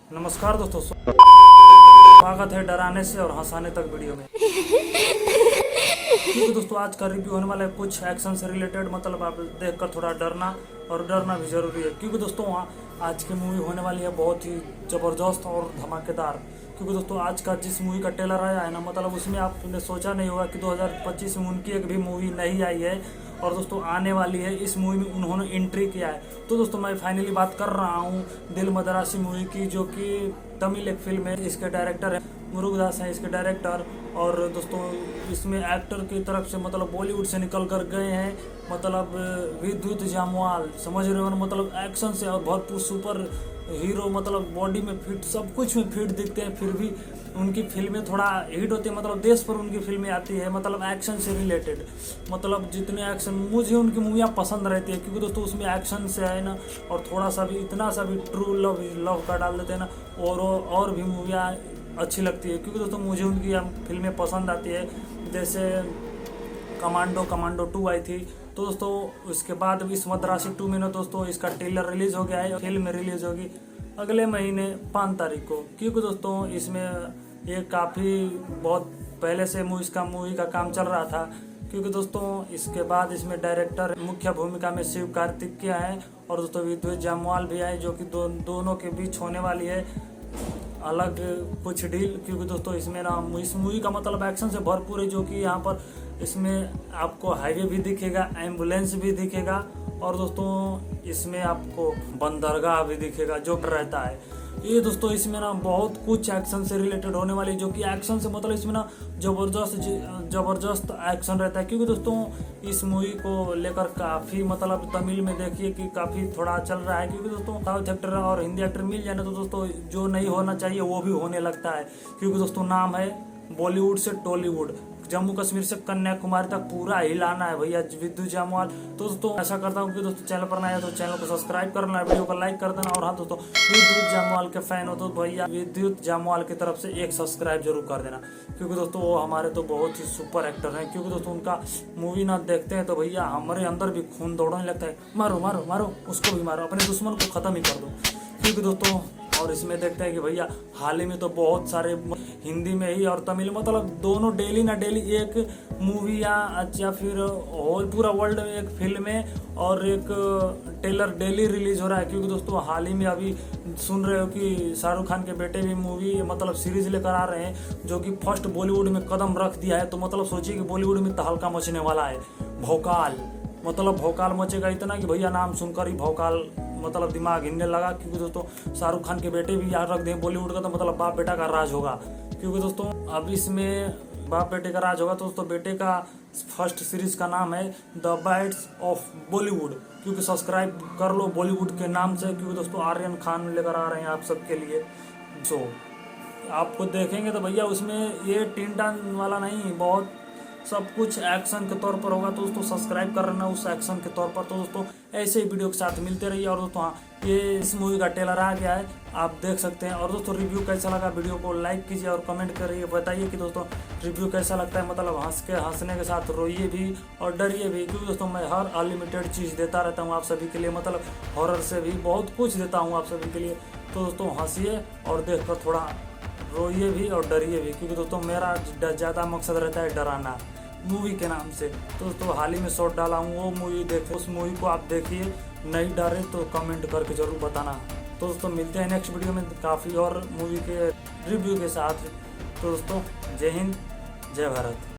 नमस्कार दोस्तों, स्वागत है डराने से और हंसाने तक वीडियो में। क्योंकि दोस्तों आज का रिव्यू होने वाला है कुछ एक्शन से रिलेटेड, मतलब आप देखकर थोड़ा डरना और डरना भी जरूरी है। क्योंकि दोस्तों आज की मूवी होने वाली है बहुत ही ज़बरदस्त और धमाकेदार। क्योंकि दोस्तों आज का जिस मूवी का ट्रेलर आया है ना, मतलब उसमें आपने सोचा नहीं होगा कि 2025 में उनकी एक भी मूवी नहीं आई है और दोस्तों आने वाली है। इस मूवी में उन्होंने एंट्री किया है। तो दोस्तों मैं फाइनली बात कर रहा हूँ दिल मदरासी मूवी की, जो कि तमिल एक फिल्म है। इसके डायरेक्टर है मुरुगदास हैं इसके डायरेक्टर। और दोस्तों इसमें एक्टर की तरफ से मतलब बॉलीवुड से निकल कर गए हैं, मतलब विद्युत जामवाल, समझ रहे हो ना, मतलब एक्शन से और भरपूर सुपर हीरो, मतलब बॉडी में फिट, सब कुछ में फिट दिखते हैं। फिर भी उनकी फिल्में थोड़ा हिट होती है, मतलब देश पर उनकी फिल्में आती है, मतलब एक्शन से रिलेटेड। मतलब जितने एक्शन, मुझे उनकी मूवियाँ पसंद रहती है क्योंकि दोस्तों उसमें एक्शन से है ना, और थोड़ा सा भी, इतना सा भी ट्रू लव का डाल देते हैं ना, और भी मूवियाँ अच्छी लगती है। क्योंकि दोस्तों मुझे उनकी फिल्में पसंद आती है। जैसे कमांडो 2 आई थी, तो दोस्तों उसके बाद इस मद्रासी 2 में ना दोस्तों इसका ट्रेलर रिलीज हो गया है। फिल्म रिलीज होगी अगले महीने 5 तारीख को। क्योंकि दोस्तों इसमें ये काफ़ी बहुत पहले से मूवी का काम चल रहा था। क्योंकि दोस्तों इसके बाद इसमें डायरेक्टर मुख्य भूमिका में शिव कार्तिकेय है और दोस्तों विद्युत जामवाल भी है, जो कि दोनों के बीच होने वाली है अलग कुछ डील। क्योंकि दोस्तों इसमें ना इस मूवी का मतलब एक्शन से भरपूर है, जो कि यहाँ पर इसमें आपको हाईवे भी दिखेगा, एम्बुलेंस भी दिखेगा और दोस्तों इसमें आपको बंदरगाह भी दिखेगा जो रहता है। ये इसमें ना बहुत कुछ एक्शन से रिलेटेड होने वाली, जो कि एक्शन से मतलब इसमें ना जबरदस्त एक्शन रहता है। क्योंकि दोस्तों इस मूवी को लेकर काफ़ी मतलब तमिल में देखिए कि काफ़ी थोड़ा चल रहा है। क्योंकि दोस्तों साउथ एक्टर और हिंदी एक्टर मिल जाए ना, तो दोस्तों जो नहीं होना चाहिए वो भी होने लगता है। क्योंकि दोस्तों नाम है बॉलीवुड से टॉलीवुड, जम्मू कश्मीर से कन्याकुमारी तक पूरा हिलाना है भैया विद्युत जामवाल। तो दोस्तों ऐसा करता हूँ कि दोस्तों चैनल पर नया है तो चैनल को सब्सक्राइब कर लेना, वीडियो को लाइक कर देना। और हाँ दोस्तों विद्युत जामवाल के फैन हो तो भैया विद्युत जामवाल की तरफ से एक सब्सक्राइब जरूर कर देना। क्योंकि दोस्तों वो हमारे तो बहुत ही सुपर एक्टर हैं। क्योंकि दोस्तों उनका मूवी ना देखते हैं तो भैया हमारे अंदर भी खून दौड़ने लगता है, मारो मारो मारो उसको भी मारो, अपने दुश्मन को खत्म ही कर दो। क्योंकि दोस्तों और इसमें देखते हैं कि भैया हाल ही में तो बहुत सारे हिंदी में ही और तमिल, मतलब दोनों डेली ना डेली एक मूवी या फिर पूरा वर्ल्ड में एक फिल्म है और एक ट्रेलर डेली रिलीज हो रहा है। क्योंकि दोस्तों हाल ही में अभी सुन रहे हो कि शाहरुख खान के बेटे भी मूवी मतलब सीरीज लेकर आ रहे हैं, जो कि फर्स्ट बॉलीवुड में कदम रख दिया है। तो मतलब सोचिए कि बॉलीवुड में तहलका मचने वाला है। भौकाल, मतलब भौकाल मचेगा इतना कि भैया नाम सुनकर ही भौकाल मतलब दिमाग हिलने लगा। क्योंकि दोस्तों शाहरुख खान के बेटे भी याद रख दें बॉलीवुड का, तो मतलब बाप बेटा का राज होगा। क्योंकि दोस्तों अब इसमें बाप बेटे का राज होगा। तो दोस्तों बेटे का फर्स्ट सीरीज का नाम है द बाइट्स ऑफ बॉलीवुड। क्योंकि सब्सक्राइब कर लो बॉलीवुड के नाम से। क्योंकि दोस्तों आर्यन खान लेकर आ रहे हैं आप सबके लिए। सो आपको देखेंगे तो भैया उसमें ये टीन टान वाला नहीं, बहुत सब कुछ एक्शन के तौर पर होगा। तो दोस्तों सब्सक्राइब कर रहे उस एक्शन के तौर पर। तो दोस्तों ऐसे ही वीडियो के साथ मिलते रहिए। और दोस्तों हाँ, ये इस मूवी का ट्रेलर आ गया है, आप देख सकते हैं। और दोस्तों रिव्यू कैसा लगा, वीडियो को लाइक कीजिए और कमेंट करिए, बताइए कि दोस्तों रिव्यू कैसा लगता है। मतलब हंसने के साथ रोइए भी और डरिए भी। क्योंकि दोस्तों मैं हर अनलिमिटेड चीज़ देता रहता हूँ आप सभी के लिए, मतलब हॉरर से भी बहुत कुछ देता हूँ आप सभी के लिए। तो दोस्तों हंसिए और देख कर थोड़ा रोइए भी और डरिए भी। क्योंकि दोस्तों मेरा ज़्यादा मकसद रहता है डराना मूवी के नाम से। तो दोस्तों हाल ही में शॉर्ट डाला हूँ, वो मूवी देखो, उस मूवी को आप देखिए। नहीं डरे तो कमेंट करके जरूर बताना। तो दोस्तों मिलते हैं नेक्स्ट वीडियो में काफ़ी और मूवी के रिव्यू के साथ। तो दोस्तों जय हिंद, जय भारत।